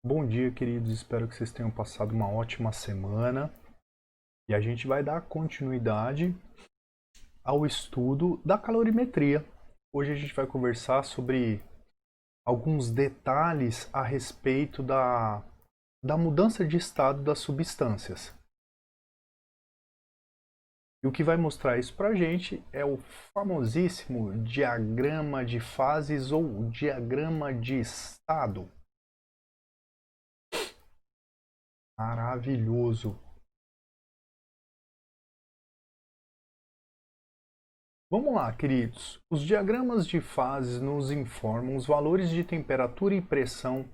Bom dia, queridos. Espero que vocês tenham passado uma ótima semana. E a gente vai dar continuidade ao estudo da calorimetria. Hoje a gente vai conversar sobre alguns detalhes a respeito da mudança de estado das substâncias. E o que vai mostrar isso para a gente é o famosíssimo diagrama de fases ou diagrama de estado. Maravilhoso! Vamos lá, queridos. Os diagramas de fases nos informam os valores de temperatura e pressão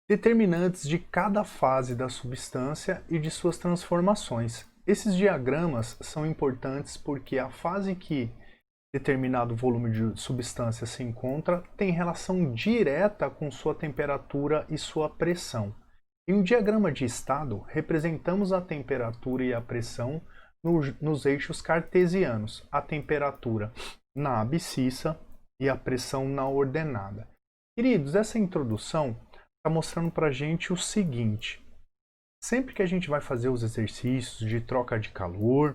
determinantes de cada fase da substância e de suas transformações. Esses diagramas são importantes porque a fase que determinado volume de substância se encontra tem relação direta com sua temperatura e sua pressão. Em um diagrama de estado, representamos a temperatura e a pressão nos eixos cartesianos, a temperatura na abscissa e a pressão na ordenada. Queridos, essa introdução está mostrando para a gente o seguinte: sempre que a gente vai fazer os exercícios de troca de calor,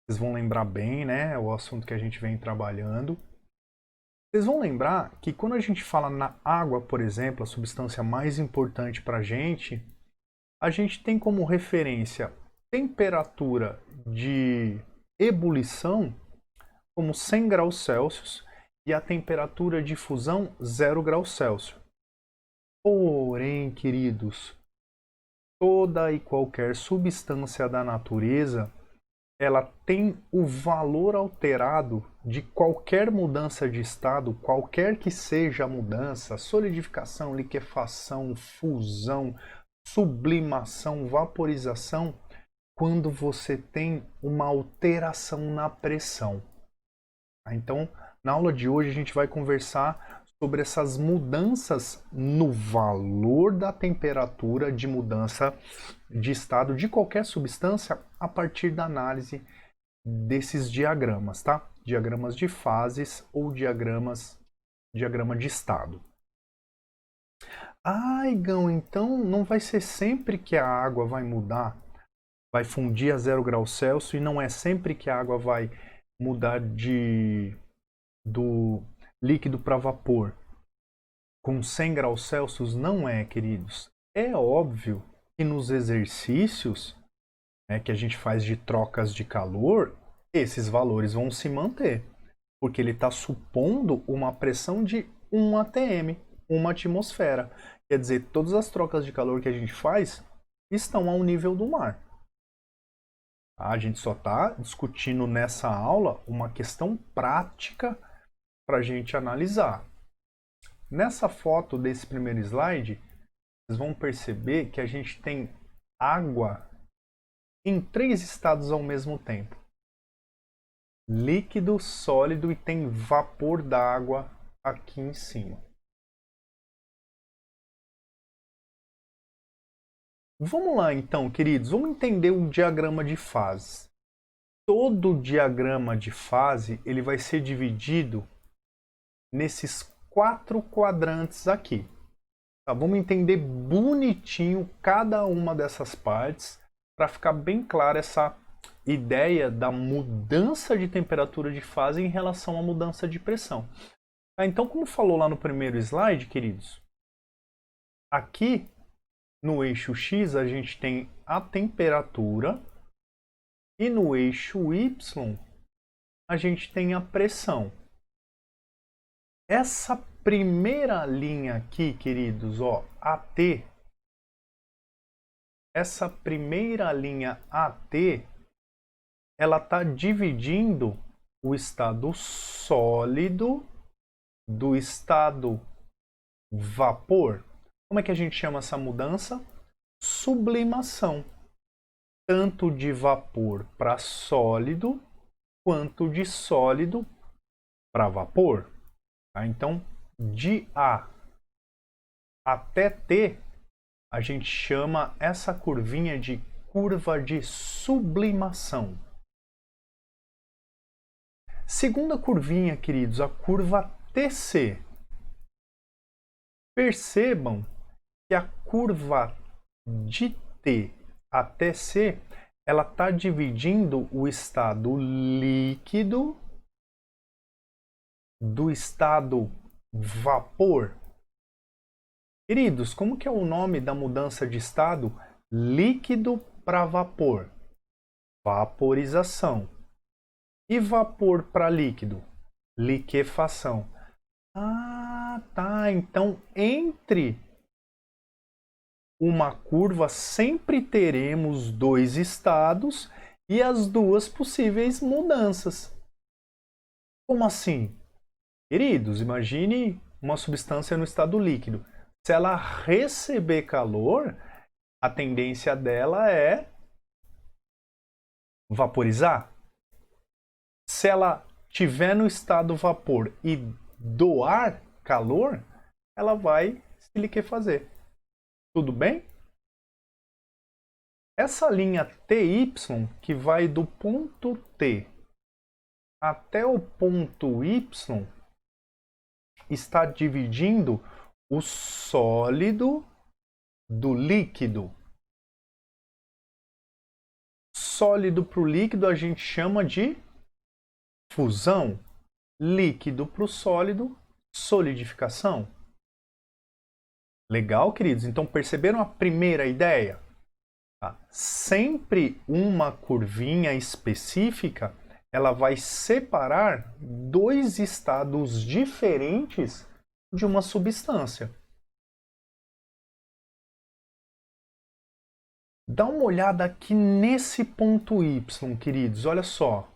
vocês vão lembrar bem, né, o assunto que a gente vem trabalhando. Vocês vão lembrar que quando a gente fala na água, por exemplo, a substância mais importante para a gente tem como referência temperatura de ebulição como 100 graus Celsius e a temperatura de fusão 0 graus Celsius. Porém, queridos, toda e qualquer substância da natureza, ela tem o valor alterado de qualquer mudança de estado, qualquer que seja a mudança, solidificação, liquefação, fusão, sublimação, vaporização, quando você tem uma alteração na pressão. Então, na aula de hoje a gente vai conversar sobre essas mudanças no valor da temperatura de mudança de estado de qualquer substância a partir da análise desses diagramas, tá? Diagramas de fases ou diagrama de estado. Ah, Igão, então não vai ser sempre que a água vai mudar, vai fundir a 0 graus Celsius e não é sempre que a água vai mudar do líquido para vapor. Com 100 graus Celsius não é, queridos. É óbvio que nos exercícios, né, que a gente faz de trocas de calor, esses valores vão se manter, porque ele está supondo uma pressão de 1 atm, uma atmosfera. Quer dizer, todas as trocas de calor que a gente faz estão ao nível do mar. A gente só está discutindo nessa aula uma questão prática para a gente analisar. Nessa foto desse primeiro slide, vocês vão perceber que a gente tem água em 3 estados ao mesmo tempo: líquido, sólido e tem vapor d'água aqui em cima. Vamos lá então, queridos, vamos entender o diagrama de fases. Todo diagrama de fase ele vai ser dividido nesses 4 quadrantes aqui. Tá? Vamos entender bonitinho cada uma dessas partes para ficar bem clara essa ideia da mudança de temperatura de fase em relação à mudança de pressão. Tá? Então, como falou lá no primeiro slide, queridos, aqui no eixo X a gente tem a temperatura e no eixo Y a gente tem a pressão. Essa primeira linha aqui, queridos, ó, AT, essa primeira linha AT, ela está dividindo o estado sólido do estado vapor. Como é que a gente chama essa mudança? Sublimação. Tanto de vapor para sólido, quanto de sólido para vapor. Tá? Então, de A até T, a gente chama essa curvinha de curva de sublimação. Segunda curvinha, queridos, a curva TC. Percebam que a curva de T até C, ela está dividindo o estado líquido do estado vapor. Queridos, como que é o nome da mudança de estado líquido para vapor? Vaporização. E vapor para líquido? Liquefação. Ah, tá. Então, entre uma curva sempre teremos dois estados e as duas possíveis mudanças. Como assim? Queridos, imagine uma substância no estado líquido. Se ela receber calor, a tendência dela é vaporizar. Se ela estiver no estado vapor e doar calor, ela vai se liquefazer. Tudo bem? Essa linha TY, que vai do ponto T até o ponto Y, está dividindo o sólido do líquido. Sólido para o líquido a gente chama de fusão. Líquido para o sólido, solidificação. Legal, queridos? Então perceberam a primeira ideia? Tá? Sempre uma curvinha específica, ela vai separar dois estados diferentes de uma substância. Dá uma olhada aqui nesse ponto Y, queridos, olha só.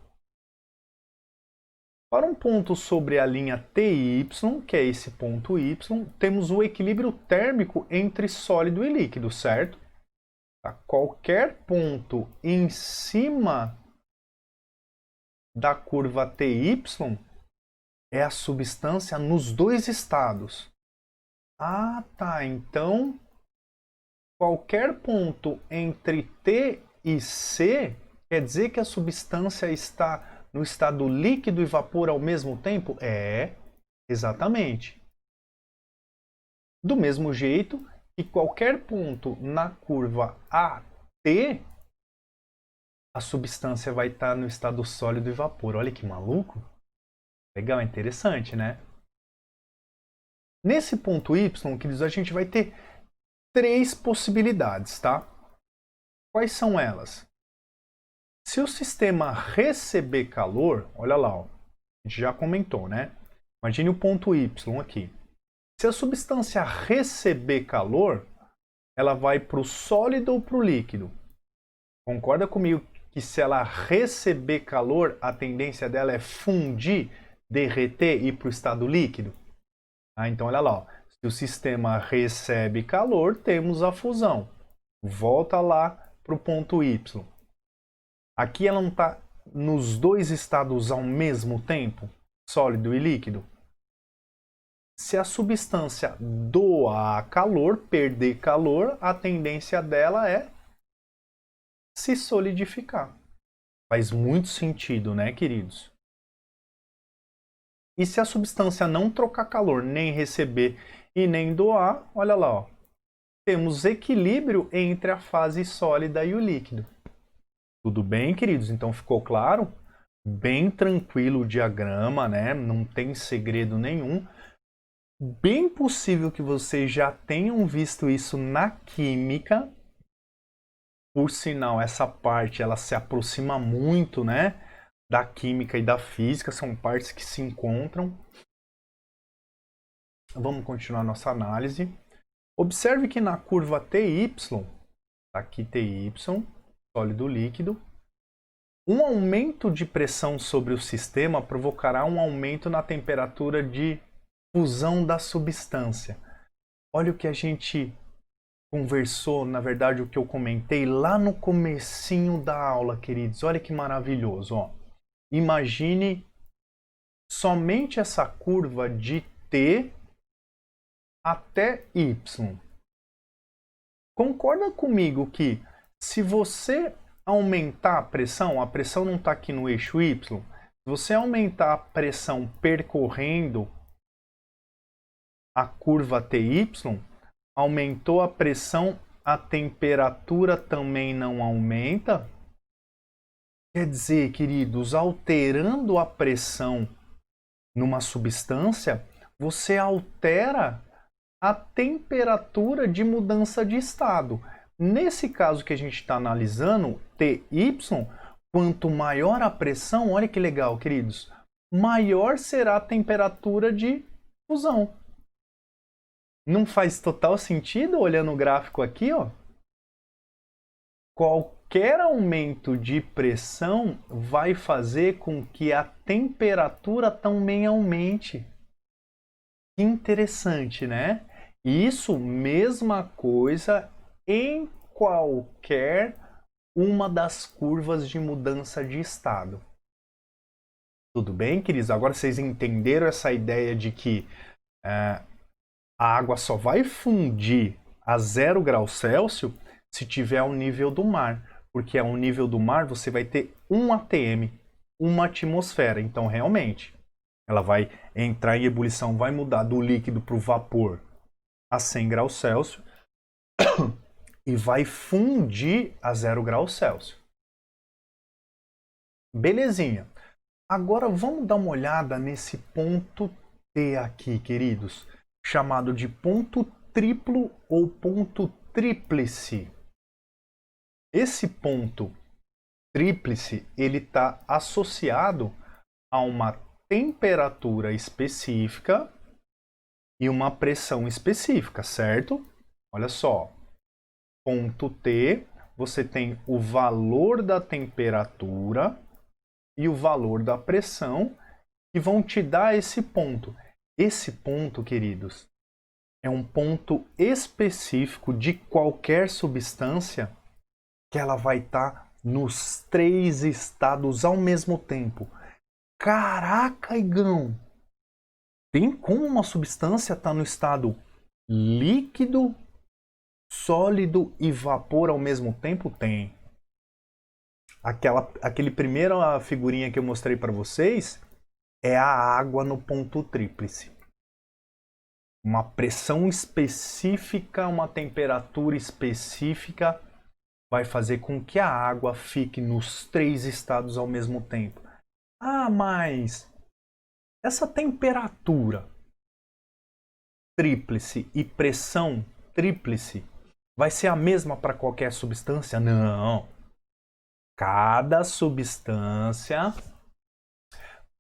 Para um ponto sobre a linha TY, que é esse ponto Y, temos o equilíbrio térmico entre sólido e líquido, certo? Tá? Qualquer ponto em cima da curva TY é a substância nos dois estados. Ah, tá. Então, qualquer ponto entre T e C quer dizer que a substância está no estado líquido e vapor ao mesmo tempo? É, exatamente. Do mesmo jeito que qualquer ponto na curva AT, a substância vai estar no estado sólido e vapor. Olha que maluco. Legal, interessante, né? Nesse ponto Y, queridos, a gente vai ter três possibilidades, tá? Quais são elas? Se o sistema receber calor, olha lá, ó, a gente já comentou, né? Imagine o ponto Y aqui. Se a substância receber calor, ela vai para o sólido ou para o líquido? Concorda comigo que se ela receber calor, a tendência dela é fundir, derreter e ir para o estado líquido? Ah, então olha lá, ó. Se o sistema recebe calor, temos a fusão. Volta lá para o ponto Y. Aqui ela não está nos dois estados ao mesmo tempo, sólido e líquido. Se a substância doar calor, perder calor, a tendência dela é se solidificar. Faz muito sentido, né, queridos? E se a substância não trocar calor, nem receber e nem doar, olha lá, ó, temos equilíbrio entre a fase sólida e o líquido. Tudo bem, queridos? Então ficou claro? Bem tranquilo o diagrama, né? Não tem segredo nenhum. Bem possível que vocês já tenham visto isso na química. Por sinal, essa parte ela se aproxima muito, né, da química e da física, são partes que se encontram. Vamos continuar nossa análise. Observe que na curva TY, aqui TY, sólido líquido, um aumento de pressão sobre o sistema provocará um aumento na temperatura de fusão da substância. Olha o que a gente conversou, na verdade, o que eu comentei lá no comecinho da aula, queridos. Olha que maravilhoso, ó. Imagine somente essa curva de T até Y. Concorda comigo que se você aumentar a pressão não está aqui no eixo Y, se você aumentar a pressão percorrendo a curva TY, Aumentou a pressão, a temperatura também não aumenta? Quer dizer, queridos, alterando a pressão numa substância, você altera a temperatura de mudança de estado. Nesse caso que a gente está analisando, TY, quanto maior a pressão, olha que legal, queridos, maior será a temperatura de fusão. Não faz total sentido olhando o gráfico aqui, ó? Qualquer aumento de pressão vai fazer com que a temperatura também aumente. Que interessante, né? Isso, mesma coisa em qualquer uma das curvas de mudança de estado. Tudo bem, queridos? Agora vocês entenderam essa ideia de que a água só vai fundir a 0 graus Celsius se tiver ao nível do mar, porque ao nível do mar você vai ter 1 atm, uma atmosfera. Então, realmente, ela vai entrar em ebulição, vai mudar do líquido para o vapor a 100 graus Celsius e vai fundir a 0 graus Celsius. Belezinha. Agora vamos dar uma olhada nesse ponto T aqui, queridos, chamado de ponto triplo ou ponto tríplice. Esse ponto tríplice, ele está associado a uma temperatura específica e uma pressão específica, certo? Olha só, ponto T, você tem o valor da temperatura e o valor da pressão que vão te dar esse ponto. Esse ponto, queridos, é um ponto específico de qualquer substância que ela vai estar nos 3 estados ao mesmo tempo. Caraca, Igão! Tem como uma substância estar no estado líquido, sólido e vapor ao mesmo tempo? Tem. Aquele primeira figurinha que eu mostrei para vocês é a água no ponto tríplice. Uma pressão específica, uma temperatura específica vai fazer com que a água fique nos 3 estados ao mesmo tempo. Ah, mas essa temperatura tríplice e pressão tríplice vai ser a mesma para qualquer substância? Não. Cada substância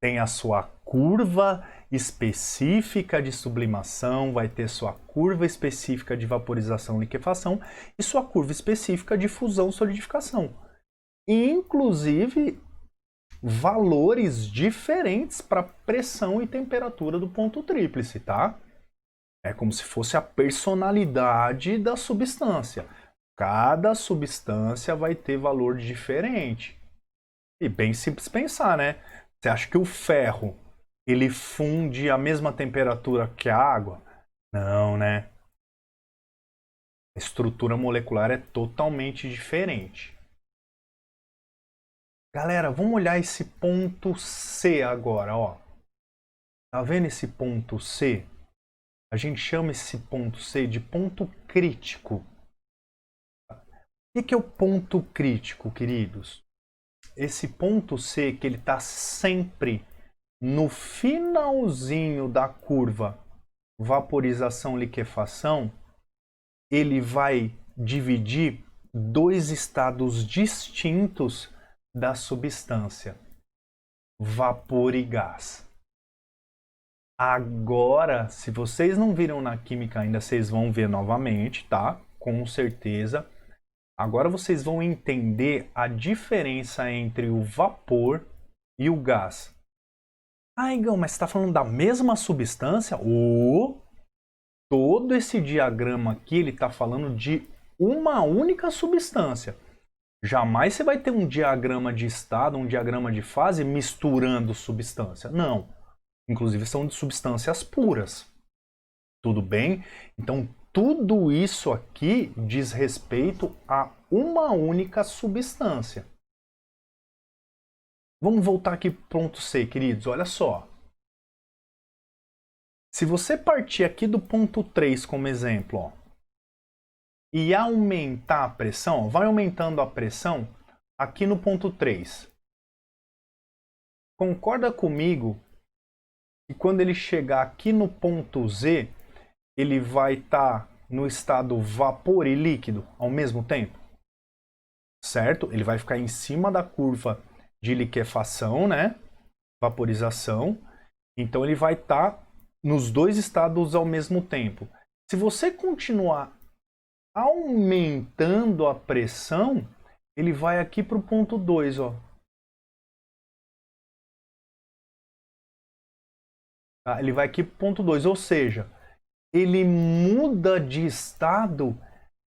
tem a sua curva específica de sublimação, vai ter sua curva específica de vaporização e liquefação e sua curva específica de fusão e solidificação. Inclusive, valores diferentes para pressão e temperatura do ponto tríplice, tá? É como se fosse a personalidade da substância. Cada substância vai ter valor diferente. E bem simples pensar, né? Você acha que o ferro ele funde a mesma temperatura que a água? Não, né? A estrutura molecular é totalmente diferente. Galera, vamos olhar esse ponto C agora, ó. Tá vendo esse ponto C? A gente chama esse ponto C de ponto crítico. O que é o ponto crítico, queridos? Esse ponto C, que ele está sempre no finalzinho da curva vaporização-liquefação, ele vai dividir 2 estados distintos da substância, vapor e gás. Agora, se vocês não viram na química ainda, vocês vão ver novamente, tá? Com certeza. Agora vocês vão entender a diferença entre o vapor e o gás. Ah, Igão, mas você está falando da mesma substância? Todo esse diagrama aqui, ele está falando de uma única substância. Jamais você vai ter um diagrama de estado, um diagrama de fase misturando substância. Não. Inclusive são de substâncias puras. Tudo bem? Então, tudo isso aqui diz respeito a uma única substância. Vamos voltar aqui para o ponto C, queridos. Olha só. Se você partir aqui do ponto 3 como exemplo, ó, e aumentar a pressão, vai aumentando a pressão aqui no ponto 3. Concorda comigo que quando ele chegar aqui no ponto Z, ele vai estar no estado vapor e líquido ao mesmo tempo? Certo? Ele vai ficar em cima da curva de liquefação, né? Vaporização. Então ele vai estar nos dois estados ao mesmo tempo. Se você continuar aumentando a pressão, ele vai aqui para o ponto 2, ó. Tá? Ele vai aqui para o ponto 2, ou seja, ele muda de estado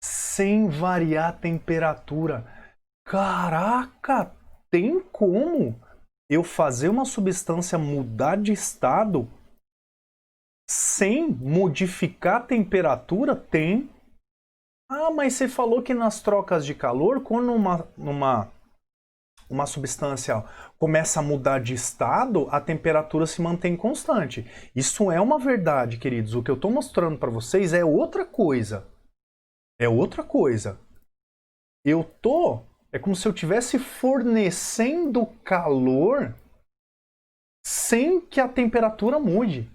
sem variar a temperatura. Caraca, tem como eu fazer uma substância mudar de estado sem modificar a temperatura? Tem. Ah, mas você falou que nas trocas de calor, quando uma substância começa a mudar de estado, a temperatura se mantém constante. Isso é uma verdade, queridos. O que eu estou mostrando para vocês é outra coisa. É outra coisa. É como se eu estivesse fornecendo calor sem que a temperatura mude.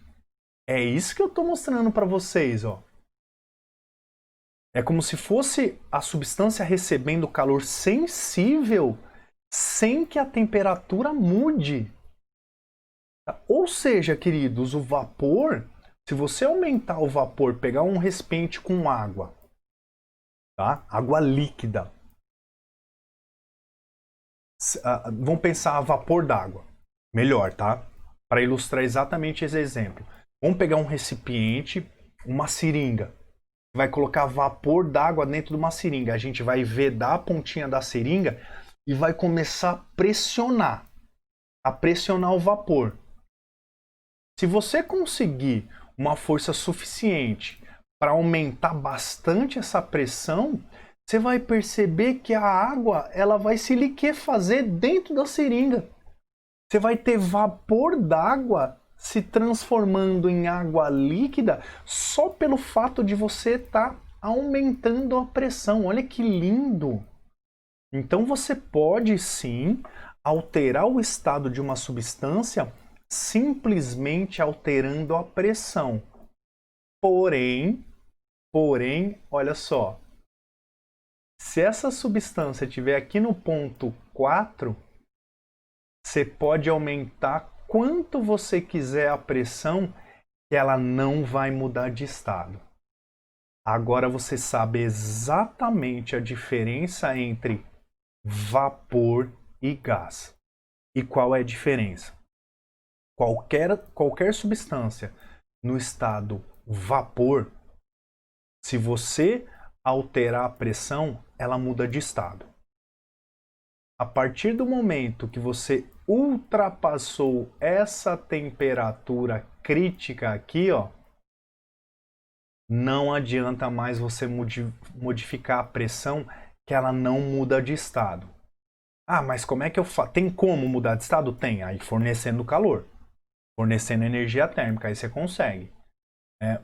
É isso que eu estou mostrando para vocês, ó. É como se fosse a substância recebendo calor sensível sem que a temperatura mude. Ou seja, queridos, o vapor, se você aumentar o vapor, pegar um recipiente com água, tá? Água líquida. Vamos pensar vapor d'água. Melhor, tá? Para ilustrar exatamente esse exemplo. Vamos pegar um recipiente, uma seringa. Vai colocar vapor d'água dentro de uma seringa. A gente vai vedar a pontinha da seringa e vai começar a pressionar o vapor. Se você conseguir uma força suficiente para aumentar bastante essa pressão, você vai perceber que a água ela vai se liquefazer dentro da seringa. Você vai ter vapor d'água se transformando em água líquida só pelo fato de você estar aumentando a pressão. Olha que lindo! Então você pode sim alterar o estado de uma substância simplesmente alterando a pressão. Porém, olha só. Se essa substância estiver aqui no ponto 4, você pode aumentar quanto você quiser a pressão, que ela não vai mudar de estado. Agora você sabe exatamente a diferença entre vapor e gás. E qual é a diferença? Qualquer substância no estado vapor, se você alterar a pressão, ela muda de estado. A partir do momento que você ultrapassou essa temperatura crítica aqui, ó, não adianta mais você modificar a pressão, que ela não muda de estado. Ah, mas como é que eu faço? Tem como mudar de estado? Tem, aí fornecendo calor, fornecendo energia térmica, aí você consegue.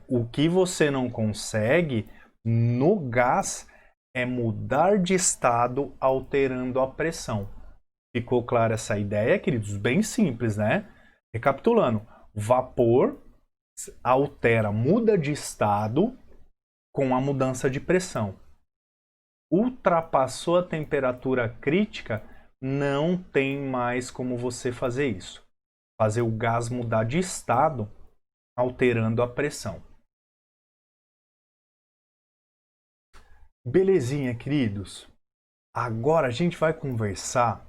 O que você não consegue no gás é mudar de estado alterando a pressão. Ficou clara essa ideia, queridos? Bem simples, né? Recapitulando, vapor altera, muda de estado com a mudança de pressão. Ultrapassou a temperatura crítica, não tem mais como você fazer isso. Fazer o gás mudar de estado alterando a pressão. Belezinha, queridos? Agora a gente vai conversar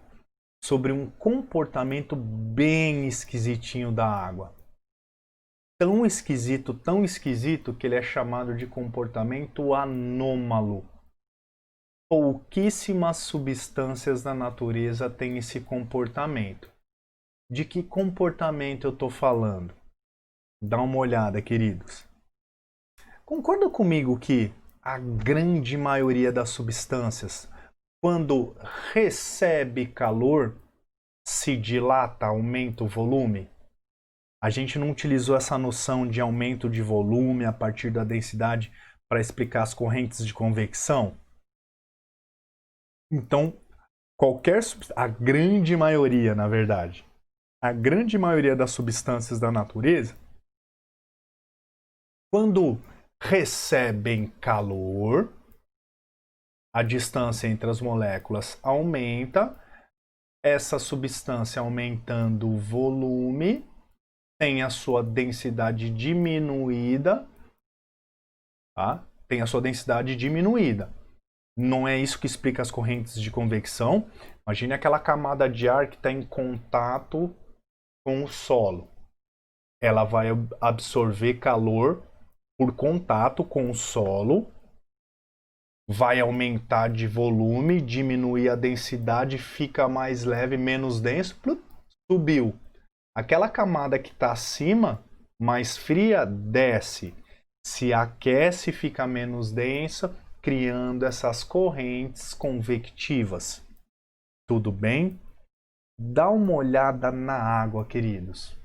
sobre um comportamento bem esquisitinho da água. Tão esquisito que ele é chamado de comportamento anômalo. Pouquíssimas substâncias da natureza têm esse comportamento. De que comportamento eu estou falando? Dá uma olhada, queridos. Concorda comigo que a grande maioria das substâncias, quando recebe calor, se dilata, aumenta o volume? A gente não utilizou essa noção de aumento de volume a partir da densidade para explicar as correntes de convecção? Então, a grande maioria, na verdade, a grande maioria das substâncias da natureza, quando recebem calor, a distância entre as moléculas aumenta, essa substância aumentando o volume, tem a sua densidade diminuída, tá? Tem a sua densidade diminuída. Não é isso que explica as correntes de convecção. Imagine aquela camada de ar que está em contato com o solo. Ela vai absorver calor por contato com o solo, vai aumentar de volume, diminuir a densidade, fica mais leve, menos denso, subiu. Aquela camada que está acima, mais fria, desce. Se aquece, fica menos densa, criando essas correntes convectivas. Tudo bem? Dá uma olhada na água, queridos.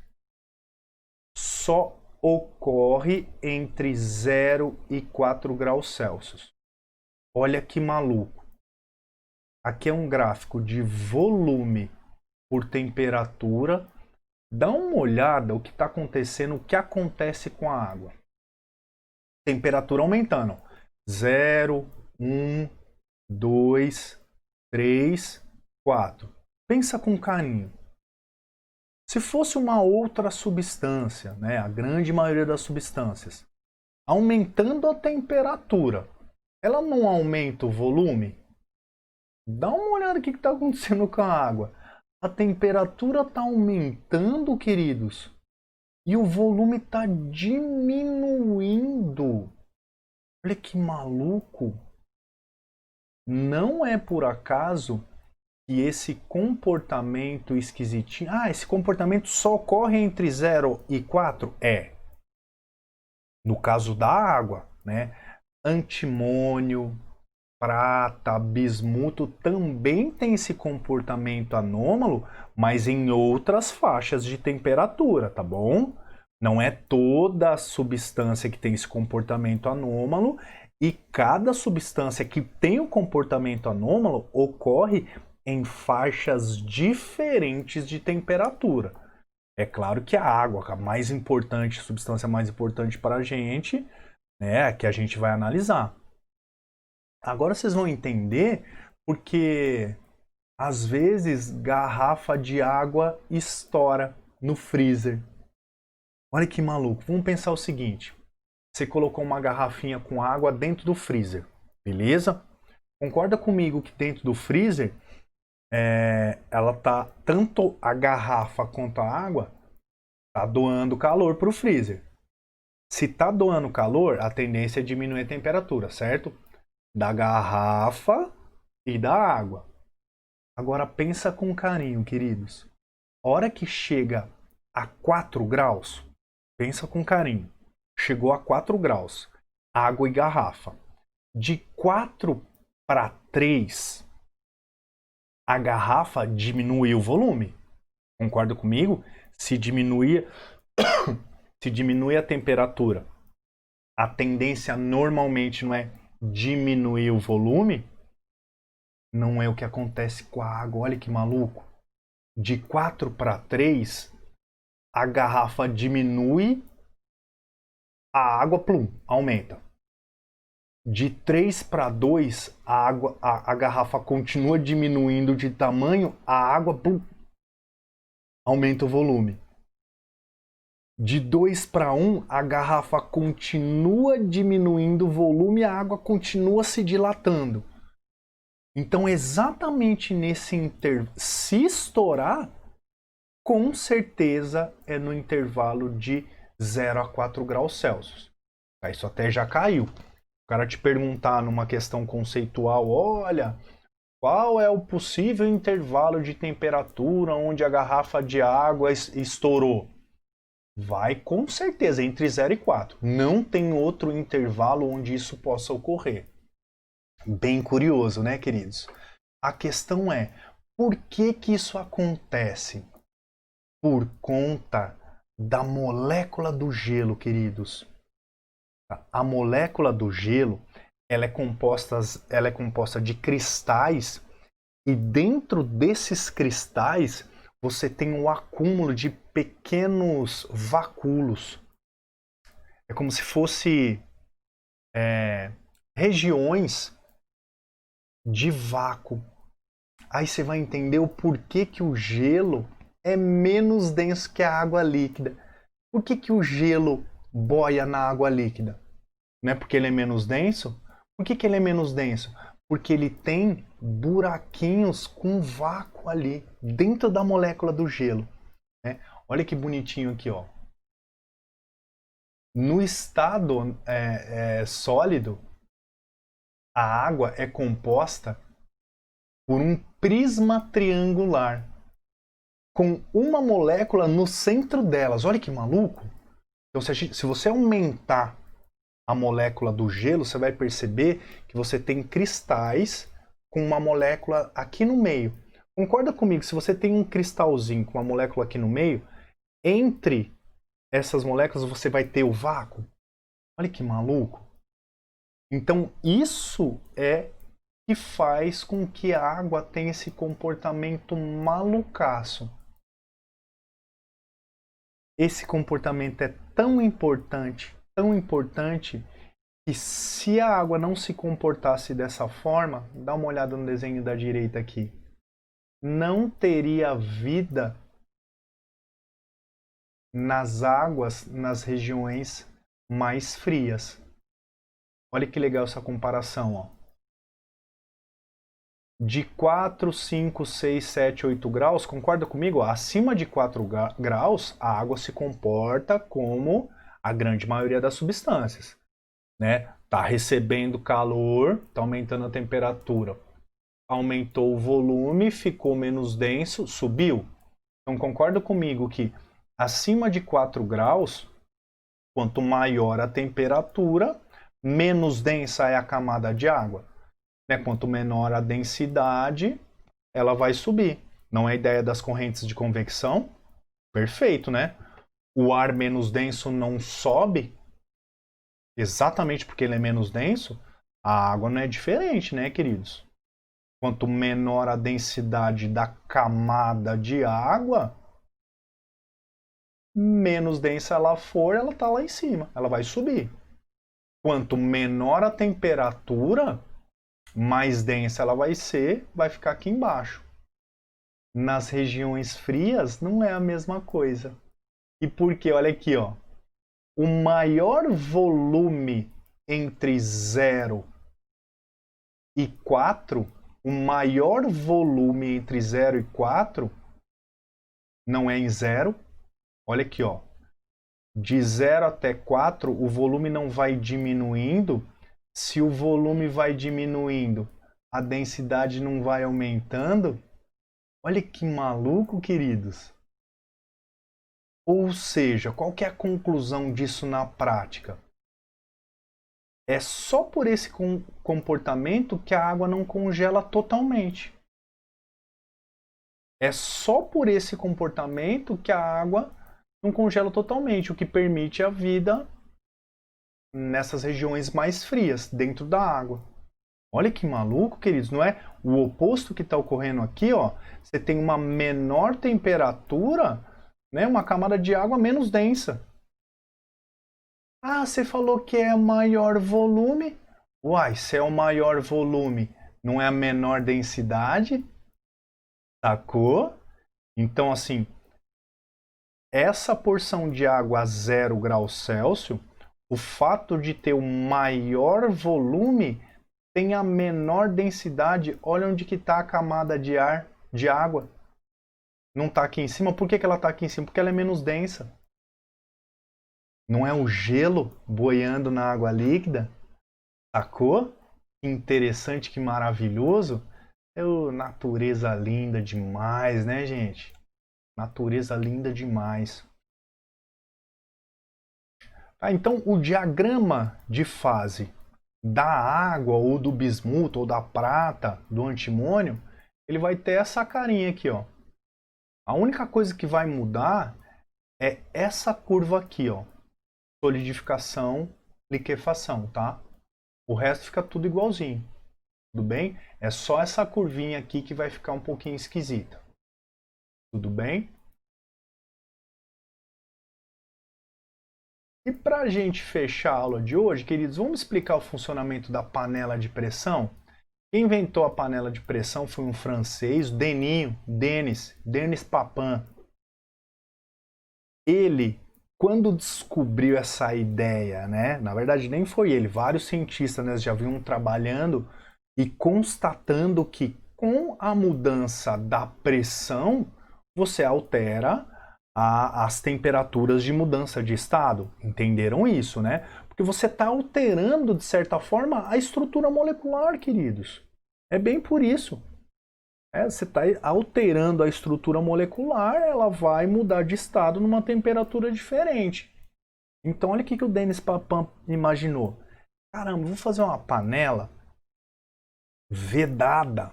Só ocorre entre 0 e 4 graus Celsius. Olha que maluco. Aqui é um gráfico de volume por temperatura. Dá uma olhada o que está acontecendo, o que acontece com a água. Temperatura aumentando. 0, 1, 2, 3, 4. Pensa com carinho. Se fosse uma outra substância, né, a grande maioria das substâncias, aumentando a temperatura, ela não aumenta o volume? Dá uma olhada no que está acontecendo com a água. A temperatura está aumentando, queridos, e o volume está diminuindo. Olha que maluco. Não é por acaso que esse comportamento esquisitinho... esse comportamento só ocorre entre 0 e 4? No caso da água, né? Antimônio, prata, bismuto também tem esse comportamento anômalo, mas em outras faixas de temperatura, tá bom? Não é toda substância que tem esse comportamento anômalo, e cada substância que tem o comportamento anômalo ocorre em faixas diferentes de temperatura. É claro que a água, a mais importante, a substância mais importante para a gente, né, que a gente vai analisar. Agora vocês vão entender porque às vezes garrafa de água estoura no freezer. Olha que maluco. Vamos pensar o seguinte. Você colocou uma garrafinha com água dentro do freezer, beleza? Concorda comigo que dentro do freezer, ela tá, tanto a garrafa quanto a água, tá doando calor para o freezer. Se tá doando calor, a tendência é diminuir a temperatura, certo? Da garrafa e da água. Agora pensa com carinho, queridos. A hora que chega a 4 graus, pensa com carinho. Chegou a 4 graus, água e garrafa. De 4 para 3, a garrafa diminuiu o volume. Concorda comigo? Se diminuir a temperatura, a tendência normalmente não é diminuir o volume? Não é o que acontece com a água. Olha que maluco. De 4 para 3, a garrafa diminui, a água, plum, aumenta. De 3 para 2, a garrafa continua diminuindo de tamanho, a água, plum, aumenta o volume. De 2 para 1, a garrafa continua diminuindo o volume, a água continua se dilatando. Então, exatamente nesse intervalo, se estourar, com certeza é no intervalo de 0 a 4 graus Celsius. Isso até já caiu. O cara te perguntar numa questão conceitual, olha, qual é o possível intervalo de temperatura onde a garrafa de água estourou? Vai com certeza entre 0 e 4. Não tem outro intervalo onde isso possa ocorrer. Bem curioso, né, queridos? A questão é, por que que isso acontece? Por conta da molécula do gelo, queridos. A molécula do gelo, ela é composta de cristais, e dentro desses cristais você tem um acúmulo de pequenos vacúolos. É como se fosse regiões de vácuo. Aí você vai entender o porquê que o gelo é menos denso que a água líquida. Por que que o gelo boia na água líquida? Não é porque ele é menos denso? Por que que ele é menos denso? Porque ele tem buraquinhos com vácuo ali, dentro da molécula do gelo. Né? Olha que bonitinho aqui, ó. No estado sólido, a água é composta por um prisma triangular, com uma molécula no centro delas. Olha que maluco! Então, se você aumentar a molécula do gelo, você vai perceber que você tem cristais com uma molécula aqui no meio. Concorda comigo? Se você tem um cristalzinho com uma molécula aqui no meio, entre essas moléculas você vai ter o vácuo. Olha que maluco! Então, isso é que faz com que a água tenha esse comportamento malucaço. Esse comportamento é tão importante, que se a água não se comportasse dessa forma, dá uma olhada no desenho da direita aqui, não teria vida nas águas nas regiões mais frias. Olha que legal essa comparação, ó. De 4, 5, 6, 7, 8 graus, concorda comigo? Acima de 4 graus, a água se comporta como a grande maioria das substâncias. Né? Tá recebendo calor, tá aumentando a temperatura. Aumentou o volume, ficou menos denso, subiu. Então concorda comigo que acima de 4 graus, quanto maior a temperatura, menos densa é a camada de água. Né? Quanto menor a densidade, ela vai subir. Não é a ideia das correntes de convecção? Perfeito, né? O ar menos denso não sobe, exatamente porque ele é menos denso. A água não é diferente, né, queridos? Quanto menor a densidade da camada de água, menos densa ela for, ela está lá em cima, ela vai subir. Quanto menor a temperatura, mais densa ela vai ser, vai ficar aqui embaixo. Nas regiões frias não é a mesma coisa. E por quê? Olha aqui, ó. O maior volume entre 0 e 4, o maior volume entre 0 e 4 não é em 0. Olha aqui, ó. De 0 até 4, o volume não vai diminuindo. Se o volume vai diminuindo, a densidade não vai aumentando. Olha que maluco, queridos. Ou seja, qual que é a conclusão disso na prática? É só por esse comportamento que a água não congela totalmente. É só por esse comportamento que a água não congela totalmente, o que permite a vida nessas regiões mais frias, dentro da água. Olha que maluco, queridos, não é? O oposto que está ocorrendo aqui, ó. Você tem uma menor temperatura, né? Uma camada de água menos densa. Ah, você falou que é maior volume? Uai, se é o maior volume, não é a menor densidade? Sacou? Então, assim, essa porção de água a 0 graus Celsius, o fato de ter o maior volume tem a menor densidade. Olha onde que está a camada de ar, de água. Não está aqui em cima. Por que que ela está aqui em cima? Porque ela é menos densa. Não é o gelo boiando na água líquida? Sacou? Que interessante, que maravilhoso. É natureza linda demais, né, gente? Natureza linda demais. Então, o diagrama de fase da água, ou do bismuto, ou da prata, do antimônio, ele vai ter essa carinha aqui, ó. A única coisa que vai mudar é essa curva aqui, ó. Solidificação liquefação, tá? O resto fica tudo igualzinho, tudo bem? É só essa curvinha aqui que vai ficar um pouquinho esquisita, tudo bem? E para a gente fechar a aula de hoje, queridos, vamos explicar o funcionamento da panela de pressão? Quem inventou a panela de pressão foi um francês, Denis Papin. Ele, quando descobriu essa ideia, né? Na verdade, nem foi ele, vários cientistas, né, já vinham trabalhando e constatando que com a mudança da pressão, você altera as temperaturas de mudança de estado. Entenderam isso, né? Porque você está alterando, de certa forma, a estrutura molecular, queridos. É bem por isso. Você está alterando a estrutura molecular, ela vai mudar de estado numa temperatura diferente. Então, olha o que o Denis Papin imaginou. Caramba, vou fazer uma panela vedada,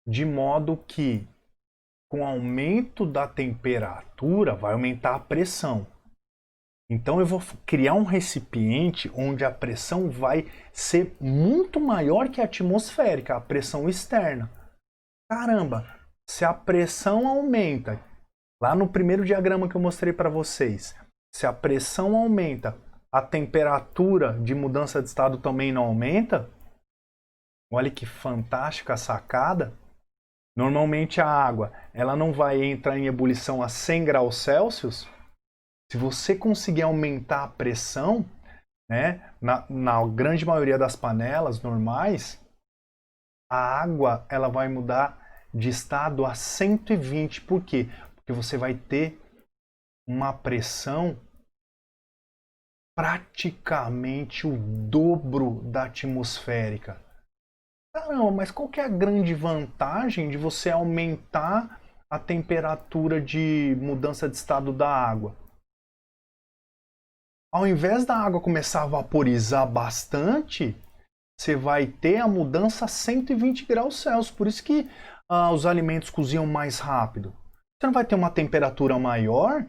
de modo que, com o aumento da temperatura, vai aumentar a pressão. Então, eu vou criar um recipiente onde a pressão vai ser muito maior que a atmosférica, a pressão externa. Caramba, se a pressão aumenta, lá no primeiro diagrama que eu mostrei para vocês, se a pressão aumenta, a temperatura de mudança de estado também não aumenta? Olha que fantástica a sacada. Normalmente a água ela não vai entrar em ebulição a 100 graus Celsius. Se você conseguir aumentar a pressão, né, na grande maioria das panelas normais, a água ela vai mudar de estado a 120. Por quê? Porque você vai ter uma pressão praticamente o dobro da atmosférica. Caramba, mas qual que é a grande vantagem de você aumentar a temperatura de mudança de estado da água? Ao invés da água começar a vaporizar bastante, você vai ter a mudança a 120 graus Celsius. Por isso que os alimentos cozinham mais rápido. Você não vai ter uma temperatura maior?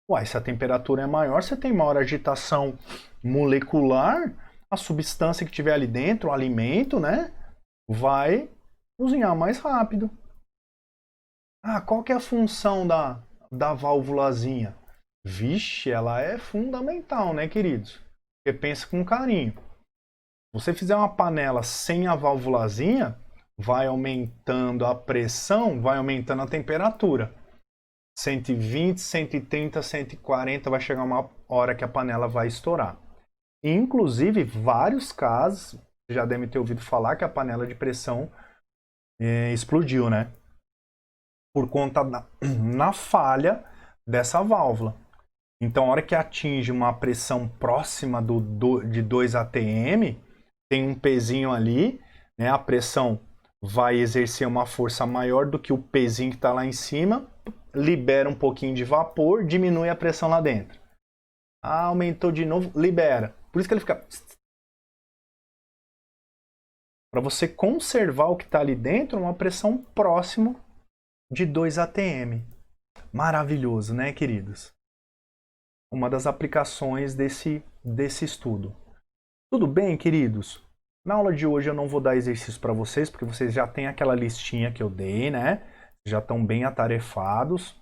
Uai, se a temperatura é maior, você tem maior agitação molecular, a substância que tiver ali dentro, o alimento, né, vai cozinhar mais rápido. Ah, qual que é a função da válvulazinha? Vixe, ela é fundamental, né, queridos? Porque pensa com carinho. Se você fizer uma panela sem a válvulazinha, vai aumentando a pressão, vai aumentando a temperatura. 120, 130, 140, vai chegar uma hora que a panela vai estourar. Inclusive, vários casos, você já deve ter ouvido falar que a panela de pressão explodiu, né? Por conta na falha dessa válvula. Então, a hora que atinge uma pressão próxima de 2 atm, tem um pezinho ali, né? A pressão vai exercer uma força maior do que o pezinho que está lá em cima, libera um pouquinho de vapor, diminui a pressão lá dentro. Ah, aumentou de novo, libera. Por isso que ele fica... Para você conservar o que está ali dentro, uma pressão próximo de 2 atm. Maravilhoso, né, queridos? Uma das aplicações desse estudo. Tudo bem, queridos? Na aula de hoje eu não vou dar exercício para vocês, porque vocês já têm aquela listinha que eu dei, né? Já estão bem atarefados.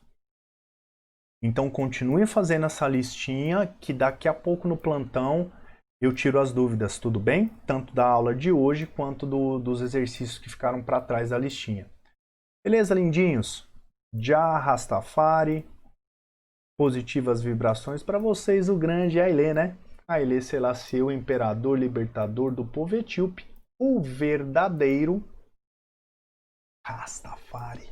Então continuem fazendo essa listinha, que daqui a pouco no plantão eu tiro as dúvidas, tudo bem? Tanto da aula de hoje quanto dos exercícios que ficaram para trás da listinha. Beleza, lindinhos? Já Rastafari, positivas vibrações para vocês, o grande Haile, né? Haile Selassie, o imperador libertador do povo etíope, o verdadeiro Rastafari.